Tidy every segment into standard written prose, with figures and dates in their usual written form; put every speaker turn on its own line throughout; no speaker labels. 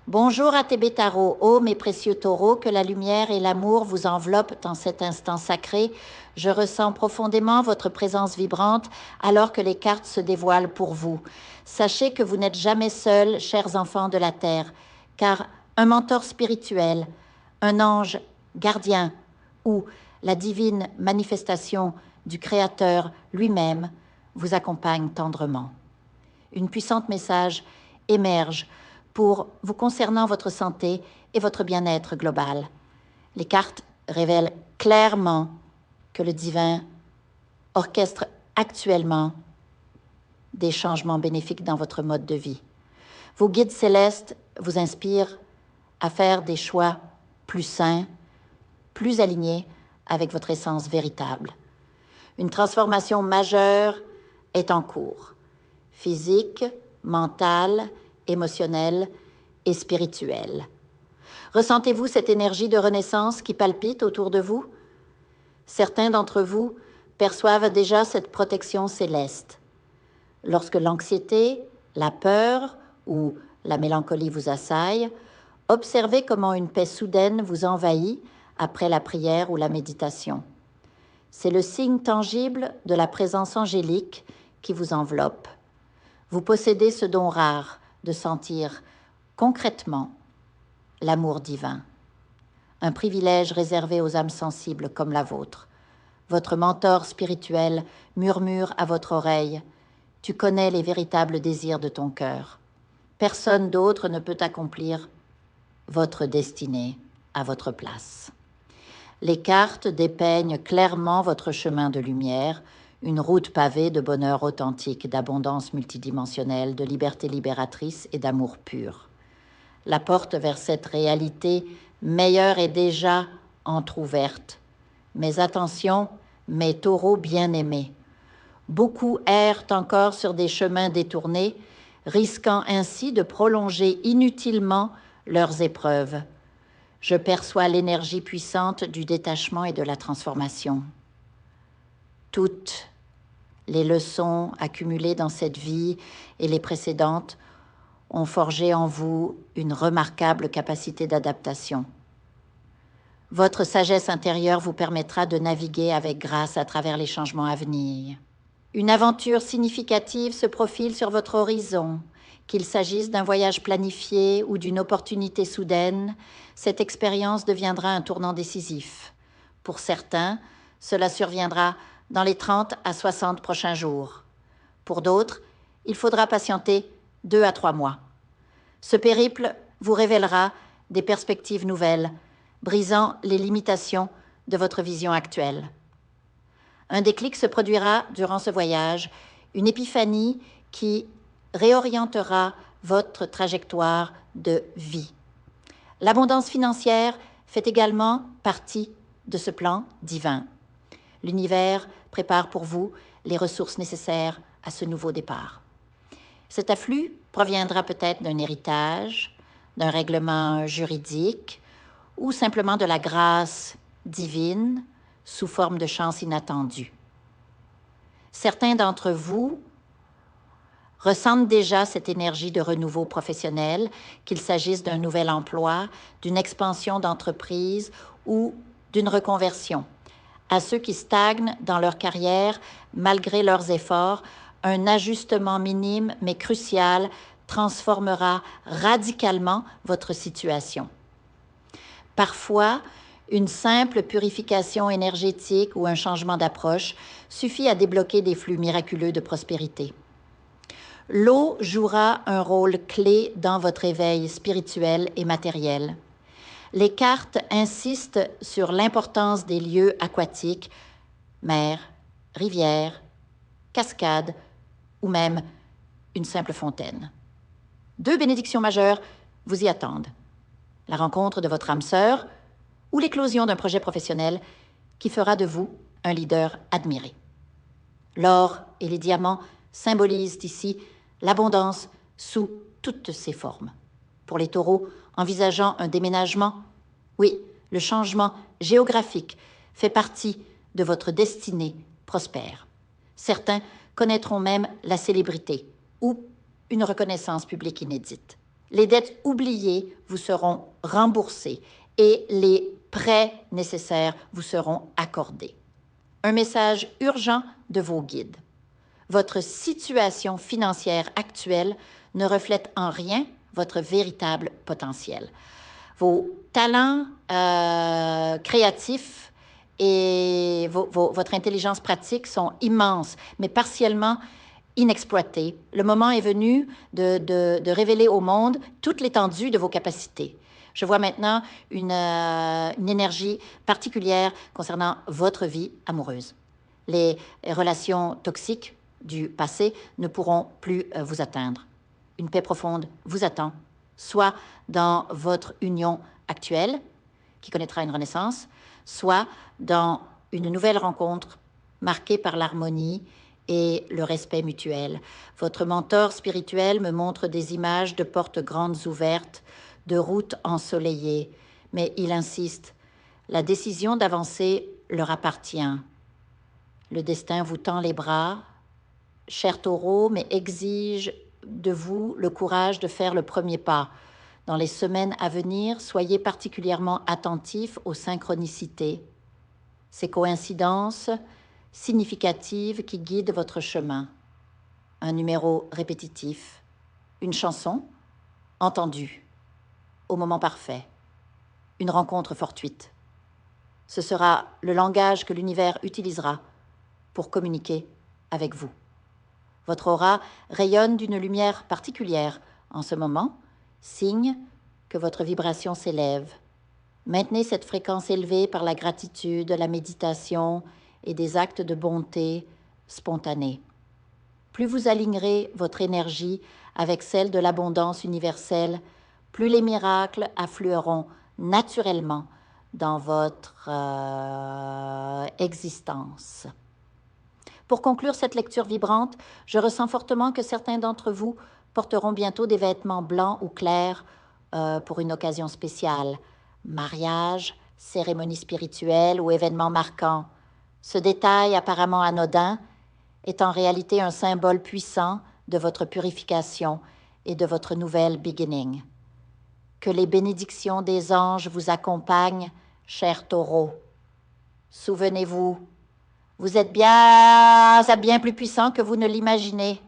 Bonjour à Tébé Tarot, ô mes précieux taureaux, que la lumière et l'amour vous enveloppent en cet instant sacré. Je ressens profondément votre présence vibrante alors que les cartes se dévoilent pour vous. Sachez que vous n'êtes jamais seuls, chers enfants de la terre, car un mentor spirituel, un ange gardien ou la divine manifestation du Créateur lui-même vous accompagne tendrement. Une puissante message émerge pour vous concernant votre santé et votre bien-être global. Les cartes révèlent clairement que le divin orchestre actuellement des changements bénéfiques dans votre mode de vie. Vos guides célestes vous inspirent à faire des choix plus sains, plus alignés avec votre essence véritable. Une transformation majeure est en cours, physique, mentale, émotionnelle et spirituelle. Ressentez-vous cette énergie de renaissance qui palpite autour de vous? Certains d'entre vous perçoivent déjà cette protection céleste. Lorsque l'anxiété, la peur ou la mélancolie vous assaillent, observez comment une paix soudaine vous envahit après la prière ou la méditation. C'est le signe tangible de la présence angélique qui vous enveloppe. Vous possédez ce don rare de sentir concrètement l'amour divin, un privilège réservé aux âmes sensibles comme la vôtre. Votre mentor spirituel murmure à votre oreille « Tu connais les véritables désirs de ton cœur. Personne d'autre ne peut accomplir votre destinée à votre place. » Les cartes dépeignent clairement votre chemin de lumière, une route pavée de bonheur authentique, d'abondance multidimensionnelle, de liberté libératrice et d'amour pur. La porte vers cette réalité meilleure est déjà entr'ouverte. Mais attention, mes taureaux bien-aimés. Beaucoup errent encore sur des chemins détournés, risquant ainsi de prolonger inutilement leurs épreuves. Je perçois l'énergie puissante du détachement et de la transformation. Toutes les leçons accumulées dans cette vie et les précédentes ont forgé en vous une remarquable capacité d'adaptation. Votre sagesse intérieure vous permettra de naviguer avec grâce à travers les changements à venir. Une aventure significative se profile sur votre horizon. Qu'il s'agisse d'un voyage planifié ou d'une opportunité soudaine, cette expérience deviendra un tournant décisif. Pour certains, cela surviendra dans les 30 à 60 prochains jours. Pour d'autres, il faudra patienter 2 à 3 mois. Ce périple vous révélera des perspectives nouvelles, brisant les limitations de votre vision actuelle. Un déclic se produira durant ce voyage, une épiphanie qui réorientera votre trajectoire de vie. L'abondance financière fait également partie de ce plan divin. L'univers prépare pour vous les ressources nécessaires à ce nouveau départ. Cet afflux proviendra peut-être d'un héritage, d'un règlement juridique ou simplement de la grâce divine sous forme de chance inattendue. Certains d'entre vous ressentent déjà cette énergie de renouveau professionnel, qu'il s'agisse d'un nouvel emploi, d'une expansion d'entreprise ou d'une reconversion. À ceux qui stagnent dans leur carrière, malgré leurs efforts, un ajustement minime mais crucial transformera radicalement votre situation. Parfois, une simple purification énergétique ou un changement d'approche suffit à débloquer des flux miraculeux de prospérité. L'eau jouera un rôle clé dans votre éveil spirituel et matériel. Les cartes insistent sur l'importance des lieux aquatiques, mer, rivière, cascade ou même une simple fontaine. 2 bénédictions majeures vous y attendent. La rencontre de votre âme sœur ou l'éclosion d'un projet professionnel qui fera de vous un leader admiré. L'or et les diamants symbolisent ici l'abondance sous toutes ses formes. Pour les taureaux envisageant un déménagement, oui, le changement géographique fait partie de votre destinée prospère. Certains connaîtront même la célébrité ou une reconnaissance publique inédite. Les dettes oubliées vous seront remboursées et les prêts nécessaires vous seront accordés. Un message urgent de vos guides. Votre situation financière actuelle ne reflète en rien votre véritable potentiel. Vos talents créatifs et votre intelligence pratique sont immenses, mais partiellement inexploités. Le moment est venu de révéler au monde toute l'étendue de vos capacités. Je vois maintenant une énergie particulière concernant votre vie amoureuse. Les relations toxiques du passé ne pourront plus vous atteindre. Une paix profonde vous attend, soit dans votre union actuelle, qui connaîtra une renaissance, soit dans une nouvelle rencontre marquée par l'harmonie et le respect mutuel. Votre mentor spirituel me montre des images de portes grandes ouvertes, de routes ensoleillées, mais il insiste, la décision d'avancer leur appartient. Le destin vous tend les bras, cher taureau, mais exige de vous le courage de faire le premier pas. Dans les semaines à venir, soyez particulièrement attentifs aux synchronicités, ces coïncidences significatives qui guident votre chemin. Un numéro répétitif, une chanson entendue, au moment parfait, une rencontre fortuite. Ce sera le langage que l'univers utilisera pour communiquer avec vous. Votre aura rayonne d'une lumière particulière en ce moment, signe que votre vibration s'élève. Maintenez cette fréquence élevée par la gratitude, la méditation et des actes de bonté spontanés. Plus vous alignerez votre énergie avec celle de l'abondance universelle, plus les miracles afflueront naturellement dans votre existence. Pour conclure cette lecture vibrante, je ressens fortement que certains d'entre vous porteront bientôt des vêtements blancs ou clairs pour une occasion spéciale, mariage, cérémonie spirituelle ou événement marquant. Ce détail apparemment anodin est en réalité un symbole puissant de votre purification et de votre nouvelle beginning. Que les bénédictions des anges vous accompagnent, chers taureaux. Souvenez-vous, vous êtes bien plus puissant que vous ne l'imaginez.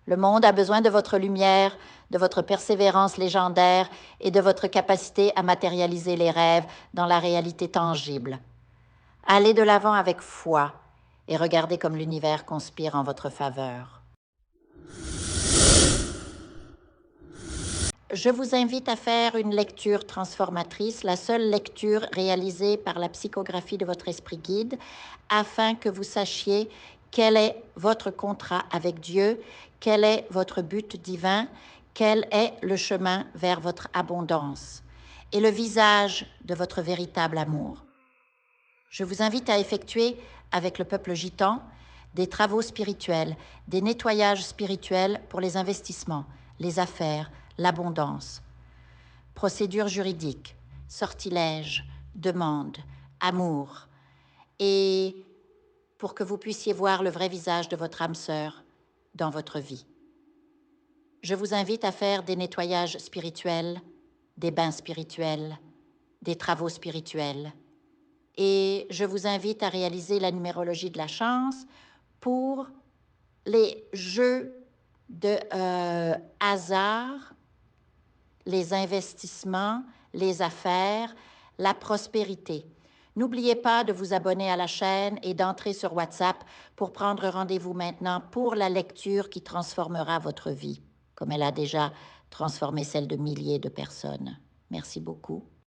Le monde a besoin de votre lumière, de votre persévérance légendaire et de votre capacité à matérialiser les rêves dans la réalité tangible. Allez de l'avant avec foi et regardez comme l'univers conspire en votre faveur. Je vous invite à faire une lecture transformatrice, la seule lecture réalisée par la psychographie de votre esprit guide, afin que vous sachiez quel est votre contrat avec Dieu, quel est votre but divin, quel est le chemin vers votre abondance et le visage de votre véritable amour. Je vous invite à effectuer avec le peuple gitan des travaux spirituels, des nettoyages spirituels pour les investissements, les affaires, l'abondance. Procédures juridiques, sortilèges, demandes, amour. Et pour que vous puissiez voir le vrai visage de votre âme sœur dans votre vie. Je vous invite à faire des nettoyages spirituels, des bains spirituels, des travaux spirituels. Et je vous invite à réaliser la numérologie de la chance pour les jeux de hasard, les investissements, les affaires, la prospérité. N'oubliez pas de vous abonner à la chaîne et d'entrer sur WhatsApp pour prendre rendez-vous maintenant pour la lecture qui transformera votre vie, comme elle a déjà transformé celle de milliers de personnes. Merci beaucoup.